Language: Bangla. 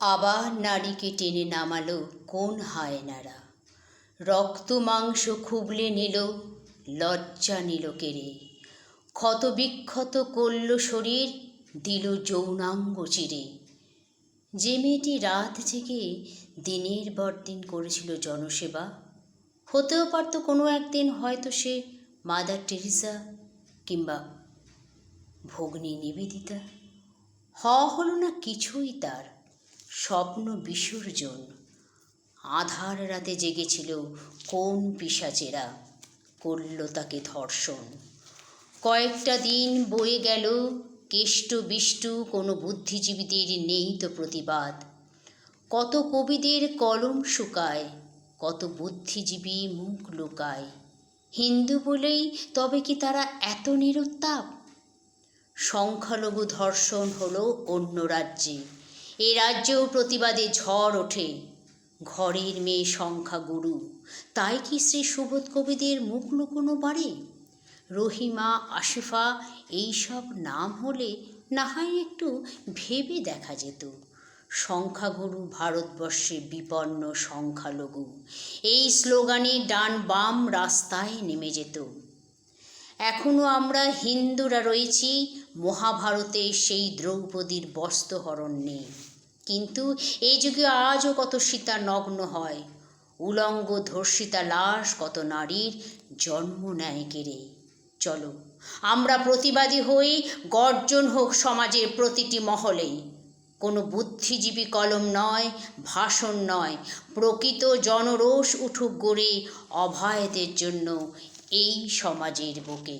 আবার নারীকে টেনে নামালো কোন হায়নারা, রক্ত মাংস খুবলে নিল, লজ্জা নিল কেড়ে, ক্ষত বিক্ষত করল শরীর, দিল যৌনাঙ্গ চিরে। যে মেয়েটি রাত জেগে দিনের পর দিন করেছিল জনসেবা, হতেও পারত কোনো একদিন হয়তো সে মাদার টেরেসা কিংবা ভগ্নী নিবেদিতা। হলো না কিছুই তার, স্বপ্ন বিসর্জন। আধার রাতে জেগেছিল কোন পিশাচেরা, করল তাকে ধর্ষণ। কয়েকটা দিন বয়ে গেল, কেষ্ট বিষ্টু কোনো বুদ্ধিজীবীদের নেই তো প্রতিবাদ। কত কবিদের কলম শুকায়, কত বুদ্ধিজীবী মুখ লুকায়। হিন্দু বলেই তবে কি তারা এত নিরুত্তাপ? সংখ্যালঘু ধর্ষণ হলো অন্য রাজ্যে, এ রাজ্যেও প্রতিবাদে ঝড় ওঠে। ঘরের মেয়ে সংখ্যাগুরু, তাই কি শ্রী সুবোধ কবিদের মুখ লুকোনো বাড়ে? রহিমা, আসিফা এইসব নাম হলে না হয় একটু ভেবে দেখা যেত। সংখ্যাগুরু ভারতবর্ষে বিপন্ন সংখ্যালঘু, এই স্লোগানে ডান বাম রাস্তায় নেমে যেত। এখনও আমরা হিন্দুরা রয়েছি মহাভারতে সেই দ্রৌপদীর বস্ত্রহরণ নেই, কিন্তু এই যুগে আজও কত সীতা নগ্ন হয়, উলঙ্গ ধর্ষিতা লাশ কত নারীর জন্ম নেয় কেড়ে। চলো আমরা প্রতিবাদী হই, গর্জন হোক সমাজের প্রতিটি মহলে। কোনো বুদ্ধিজীবী কলম নয়, ভাষণ নয়, প্রকৃত জনরোষ উঠুক গড়ে অভয়দের জন্য এই সমাজের বুকে।